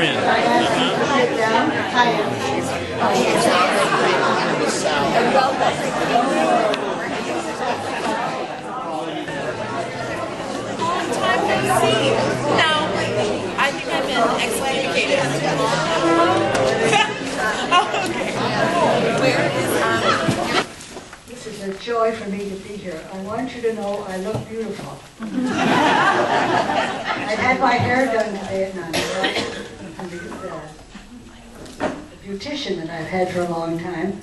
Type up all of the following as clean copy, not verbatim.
friend. Sit down. Hi. No, I think I've been excommunicated. Oh, okay. Where is This is a joy for me to be here. I want you to know I look beautiful. I had my hair done today at 9 o'clock. The beautician that I've had for a long time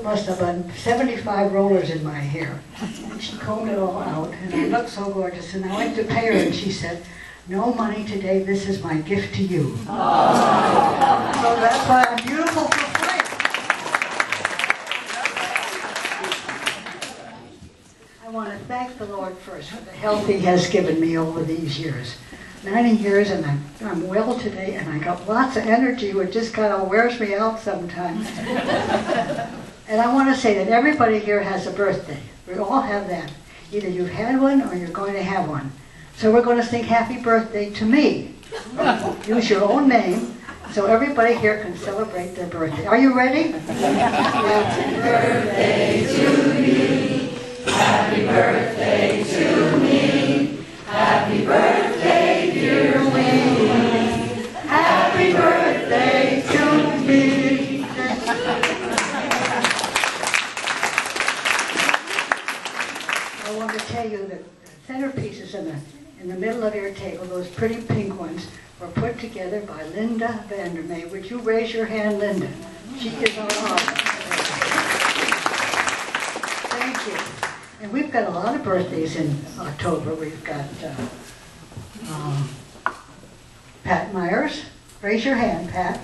must have done 75 rollers in my hair. And she combed it all out, and I looked so gorgeous. And I went to pay her, and she said, "No money today, this is my gift to you." So that's why I'm beautiful for free. I want to thank the Lord first for the health He has given me over these years. 90 years, and I'm well today, and I got lots of energy, which just kind of wears me out sometimes. And I want to say that everybody here has a birthday. We all have that. Either you've had one or you're going to have one. So we're going to sing happy birthday to me. Use your own name so everybody here can celebrate their birthday. Are you ready? Happy birthday to me. Happy birthday to me. Happy birthday, dear Winnie. Happy birthday to me. I want to tell you that the centerpieces in the middle of your table, those pretty pink ones, were put together by Linda Vandermeer. Would you raise your hand, Linda? She is our author. Thank you. And we've got a lot of birthdays in October. We've got Pat Myers. Raise your hand, Pat.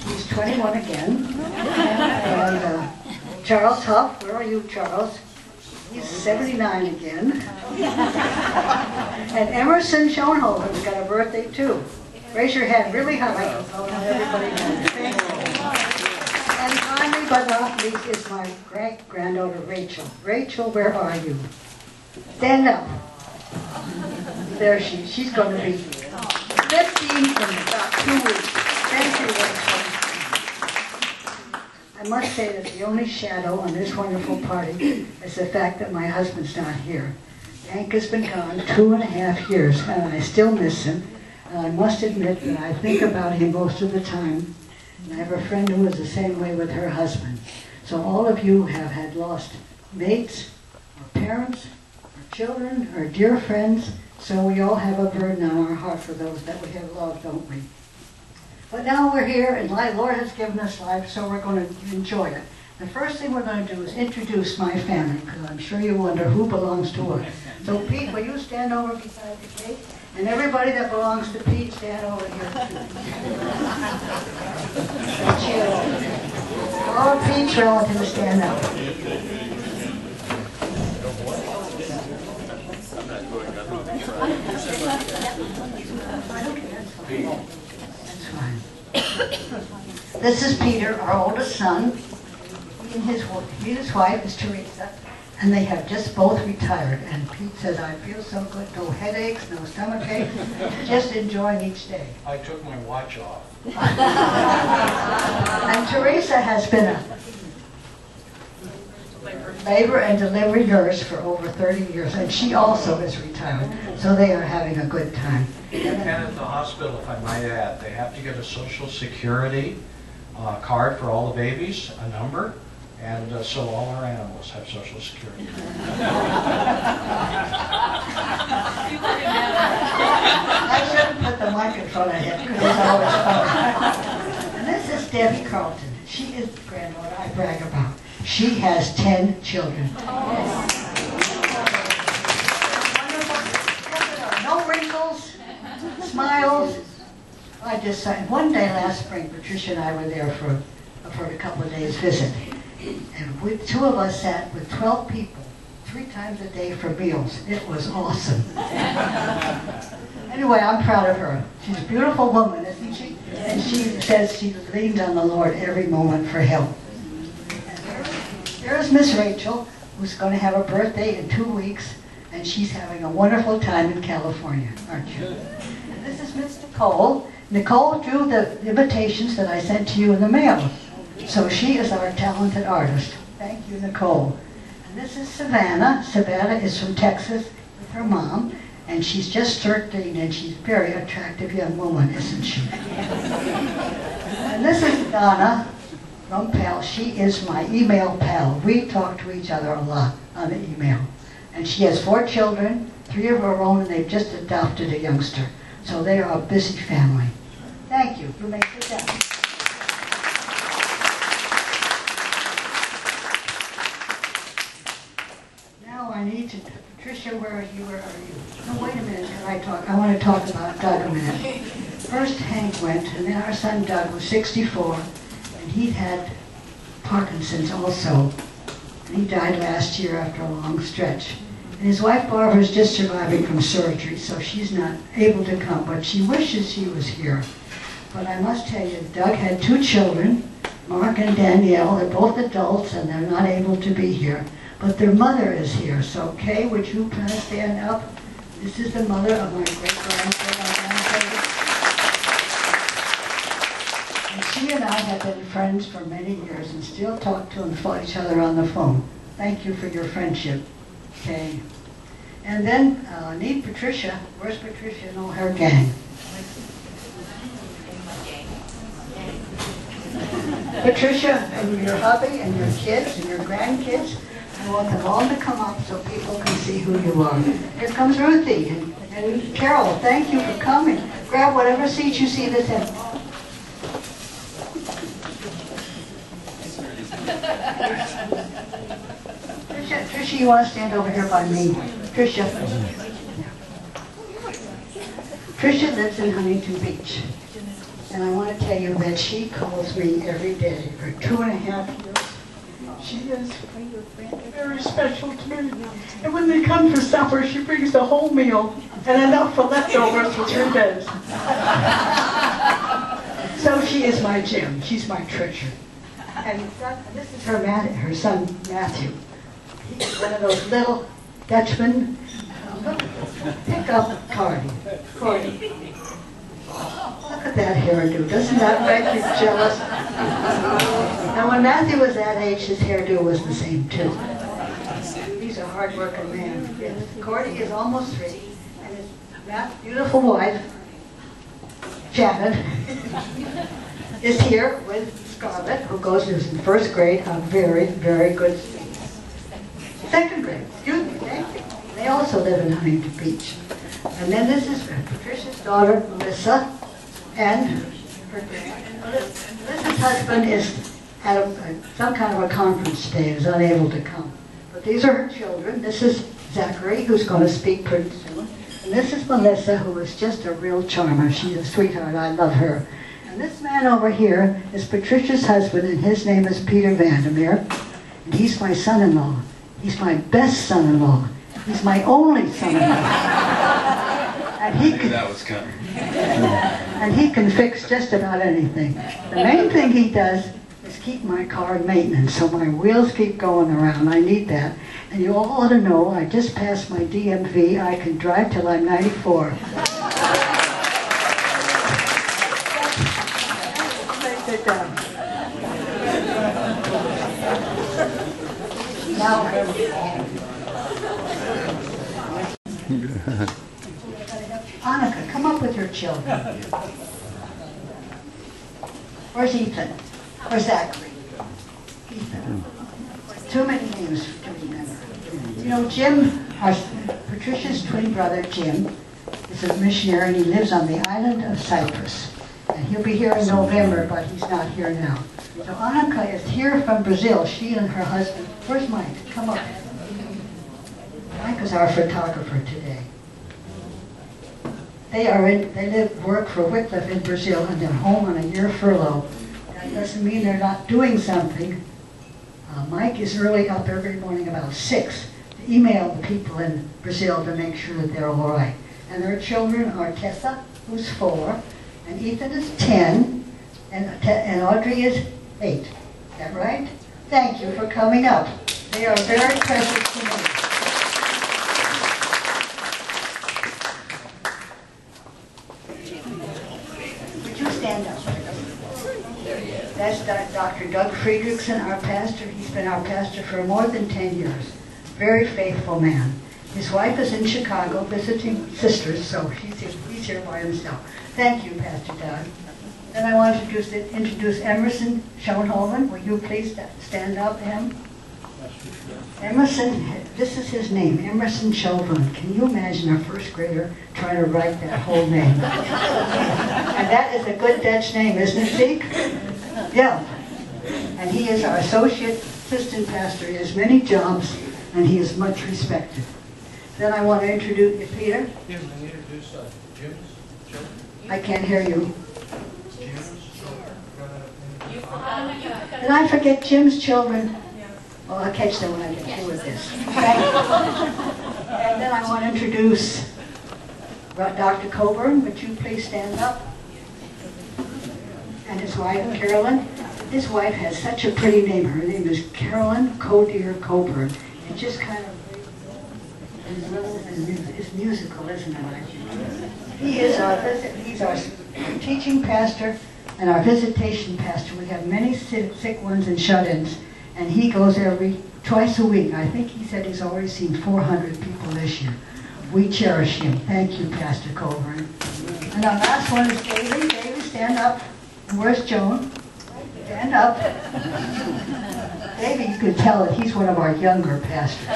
He's 21 again. And Charles Huff. Where are you, Charles? He's 79 again. And Emerson Schoenhoven's got a birthday too. Raise your hand really high so everybody knows. Thank you. And finally, but not least, is my great-granddaughter Rachel. Rachel, where are you? Stand up. There she's going to be 15 in about 2 weeks. Thank you, Rachel. I must say that the only shadow on this wonderful party is the fact that my husband's not here. Hank has been gone 2.5 years, and I still miss him. And I must admit that I think about him most of the time. And I have a friend who was the same way with her husband. So all of you have had lost mates, or parents, or children, or dear friends. So we all have a burden on our heart for those that we have loved, don't we? But now we're here, and the Lord has given us life, so we're going to enjoy it. The first thing we're going to do is introduce my family, because I'm sure you wonder who belongs to what. So Pete, will you stand over beside the cake? And everybody that belongs to Pete, stand over here too. All Pete's relatives stand up. This is Peter, our oldest son. He and his wife is Teresa, and they have just both retired. And Pete says, "I feel so good, no headaches, no stomach aches, just enjoying each day." I took my watch off. And Teresa has been a labor and delivery nurse for over 30 years, and she also is retired. So they are having a good time. And at the hospital, if I might add, they have to get a Social Security card for all the babies, a number, and so all our animals have Social Security. I shouldn't put the mic in front of him because it's always fun. And this is Debbie Carlton. She is the granddaughter I brag about. She has 10 children. No wrinkles, smiles. I just one day last spring, Patricia and I were there for a couple of days visit. And we, 2 of us sat with 12 people 3 times a day for meals. It was awesome. Anyway, I'm proud of her. She's a beautiful woman, isn't she? And she says she leans on the Lord every moment for help. There's Miss Rachel, who's going to have a birthday in 2 weeks, and she's having a wonderful time in California, aren't you? And this is Miss Nicole, Nicole drew the invitations that I sent to you in the mail. So she is our talented artist. Thank you, Nicole. And this is Savannah. Savannah is from Texas with her mom, and she's just 13, and she's a very attractive young woman, isn't she? And this is Donna from Pal. She is my email pal. We talk to each other a lot on the email. And she has 4 children, 3 of her own, and they've just adopted a youngster. So they are a busy family. Thank you. You may sit down. Now I need to, Patricia, where are you? No, wait a minute, can I talk? I want to talk about Doug a minute. First Hank went, and then our son Doug was 64, and he had Parkinson's also. And he died last year after a long stretch. And his wife Barbara is just surviving from surgery, so she's not able to come, but she wishes she was here. But I must tell you, Doug had 2 children, Mark and Danielle. They're both adults, and they're not able to be here. But their mother is here. So, Kay, would you please stand up? This is the mother of my great-grandfather. And she and I have been friends for many years and still talk to and follow each other on the phone. Thank you for your friendship, Kay. And then need Patricia. Where's Patricia and all her gang? Patricia and your hubby and your kids and your grandkids, I want them all to come up so people can see who you are. Here comes Ruthie and Carol. Thank you for coming. Grab whatever seat you see that's in. Tricia, you want to stand over here by me? Tricia. Tricia lives in Huntington Beach. And I want to tell you that she calls me every day for 2.5 years. She is very special to me. And when they come for supper, she brings the whole meal and enough for leftovers for 3 days. So she is my gem. She's my treasure. And this is her son, Matthew. He's one of those little Dutchmen. Pick up Cardi. Look at that hairdo. Doesn't that make you jealous? And when Matthew was that age, his hairdo was the same too. He's a hard-working man. Yes. Cordy is almost 3, and his beautiful wife, Janet, is here with Scarlett, who goes in 1st grade, a very, very good student. 2nd grade, excuse me, thank you. They also live in Huntington Beach. And then this is Patricia's daughter, Melissa, and her Melissa's husband is at some kind of a conference today, is unable to come. But these are her children. This is Zachary, who's going to speak pretty soon. And this is Melissa, who is just a real charmer. She's a sweetheart. I love her. And this man over here is Patricia's husband, and his name is Peter Vandermeer. And he's my son-in-law. He's my best son-in-law. He's my only son-in-law. And he can, that was coming. And he can fix just about anything. The main thing he does is keep my car in maintenance, so my wheels keep going around. I need that. And you all ought to know, I just passed my DMV. I can drive till I'm 94. Sit down. Now, Annika, come up with your children. Where's Ethan? Where's Zachary? Ethan. Too many names to remember. You know, Jim, Patricia's twin brother, Jim, is a missionary, and he lives on the island of Cyprus. And he'll be here in November, but he's not here now. So Annika is here from Brazil. She and her husband. Where's Mike? Come up. Mike is our photographer today. They work for Wycliffe in Brazil, and they're home on a year furlough. That doesn't mean they're not doing something. Mike is early up every morning about 6 to email the people in Brazil to make sure that they're all right. And their children are Tessa, who's 4, and Ethan is 10, and Audrey is 8. Is that right? Thank you for coming up. They are very precious to me. That's Dr. Doug Friedrichsen, our pastor. He's been our pastor for more than 10 years. Very faithful man. His wife is in Chicago visiting sisters, so he's here by himself. Thank you, Pastor Doug. Then I want to introduce Emerson Schoenhoven. Will you please stand up, Em? Emerson, this is his name, Emerson Chauvin. Can you imagine a first grader trying to write that whole name? And that is a good Dutch name, isn't it, Zeke? Yeah. And he is our associate assistant pastor. He has many jobs, and he is much respected. Then I want to introduce Peter. Jim's children. I can't hear you. Jim's children. Did I forget Jim's children? Well, I'll catch them when I get through with this. And then I want to introduce Dr. Coburn. Would you please stand up? And his wife, Carolyn. His wife has such a pretty name. Her name is Carolyn Codier Coburn. It just kind of is musical, isn't it? He's our teaching pastor and our visitation pastor. We have many sick ones and shut-ins. And he goes twice a week. I think he said he's already seen 400 people this year. We cherish him. Thank you, Pastor Coburn. And our last one is Davey. Davey, stand up. And where's Joan? Stand up. Davey, you could tell that he's one of our younger pastors.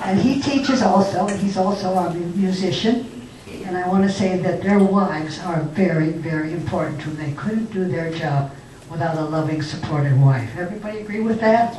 And he teaches also, and he's also our musician. And I want to say that their wives are very, very important to them. They couldn't do their job without a loving, supportive wife. Everybody agree with that?